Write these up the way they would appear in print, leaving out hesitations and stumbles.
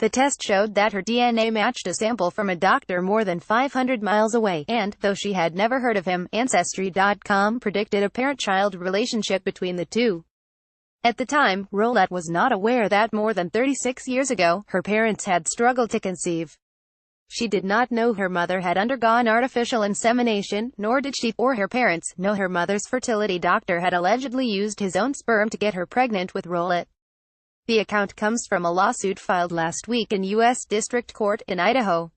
The test showed that her DNA matched a sample from a doctor more than 500 miles away, and, though she had never heard of him, Ancestry.com predicted a parent-child relationship between the two. At the time, Rowlette was not aware that more than 36 years ago, her parents had struggled to conceive. She did not know her mother had undergone artificial insemination, nor did she, or her parents, know her mother's fertility doctor had allegedly used his own sperm to get her pregnant with Rowlette. The account comes from a lawsuit filed last week in U.S. District Court in Idaho.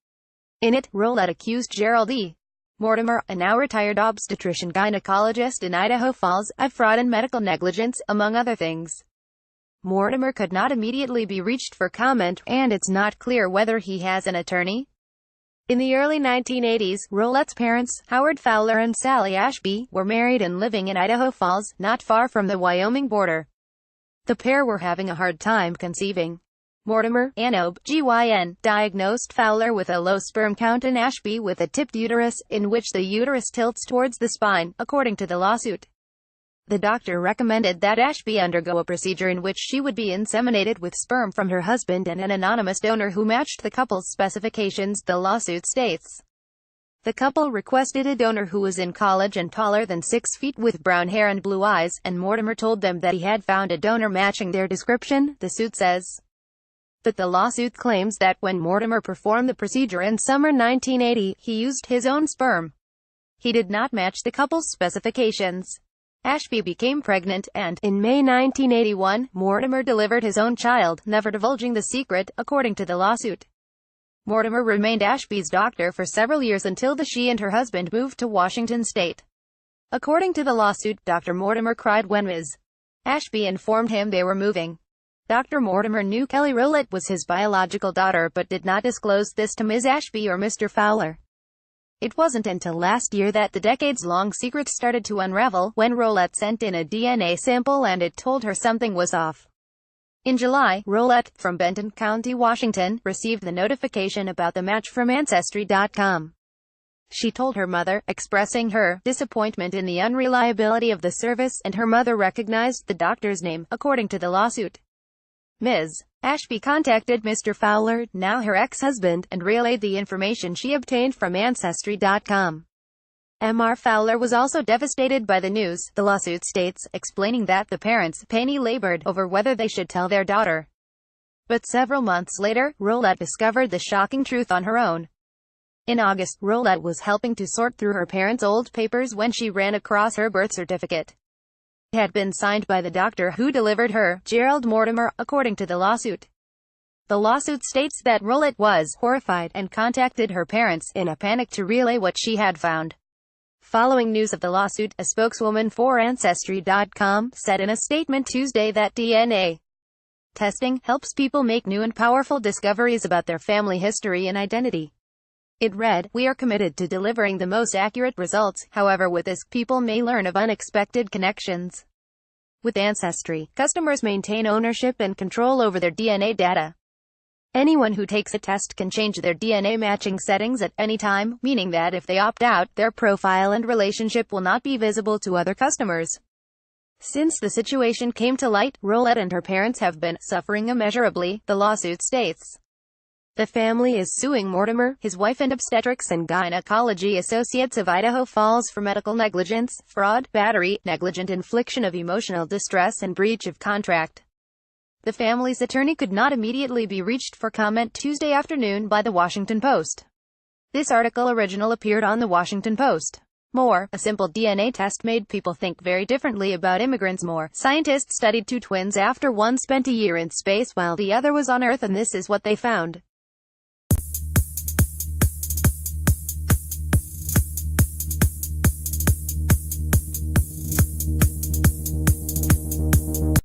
In it, Rowlette accused Gerald E. Mortimer, a now retired obstetrician gynecologist in Idaho Falls, of fraud and medical negligence, among other things. Mortimer could not immediately be reached for comment, and it's not clear whether he has an attorney. In the early 1980s, Rowlette's parents, Howard Fowler and Sally Ashby, were married and living in Idaho Falls, not far from the Wyoming border. The pair were having a hard time conceiving. Mortimer, an OB/GYN, diagnosed Fowler with a low sperm count and Ashby with a tipped uterus, in which the uterus tilts towards the spine, according to the lawsuit. The doctor recommended that Ashby undergo a procedure in which she would be inseminated with sperm from her husband and an anonymous donor who matched the couple's specifications, the lawsuit states. The couple requested a donor who was in college and taller than 6 feet with brown hair and blue eyes, and Mortimer told them that he had found a donor matching their description, the suit says. But the lawsuit claims that when Mortimer performed the procedure in summer 1980, he used his own sperm. He did not match the couple's specifications. Ashby became pregnant, and, in May 1981, Mortimer delivered his own child, never divulging the secret, according to the lawsuit. Mortimer remained Ashby's doctor for several years until she and her husband moved to Washington state. According to the lawsuit, Dr. Mortimer cried when Ms. Ashby informed him they were moving. Dr. Mortimer knew Kelly Rowlette was his biological daughter but did not disclose this to Ms. Ashby or Mr. Fowler. It wasn't until last year that the decades-long secret started to unravel, when Rowlette sent in a DNA sample and it told her something was off. In July, Rowlette, from Benton County, Washington, received the notification about the match from Ancestry.com. She told her mother, expressing her disappointment in the unreliability of the service, and her mother recognized the doctor's name, according to the lawsuit. Ms. Ashby contacted Mr. Fowler, now her ex-husband, and relayed the information she obtained from Ancestry.com. Mr. Fowler was also devastated by the news, the lawsuit states, explaining that the parents painfully labored over whether they should tell their daughter. But several months later, Rowlette discovered the shocking truth on her own. In August, Rowlette was helping to sort through her parents' old papers when she ran across her birth certificate. It had been signed by the doctor who delivered her, Gerald Mortimer, according to the lawsuit. The lawsuit states that Rowlette was horrified and contacted her parents in a panic to relay what she had found. Following news of the lawsuit, a spokeswoman for Ancestry.com said in a statement Tuesday that DNA testing helps people make new and powerful discoveries about their family history and identity. It read, "We are committed to delivering the most accurate results, however with this, people may learn of unexpected connections." With Ancestry, customers maintain ownership and control over their DNA data. Anyone who takes a test can change their DNA matching settings at any time, meaning that if they opt out, their profile and relationship will not be visible to other customers. Since the situation came to light, Rowlette and her parents have been suffering immeasurably, the lawsuit states. The family is suing Mortimer, his wife and obstetrics and gynecology associates of Idaho Falls for medical negligence, fraud, battery, negligent infliction of emotional distress and breach of contract. The family's attorney could not immediately be reached for comment Tuesday afternoon by the Washington Post. This article original appeared on the Washington Post. More, a simple DNA test made people think very differently about immigrants. More, scientists studied two twins after one spent a year in space while the other was on Earth, and this is what they found.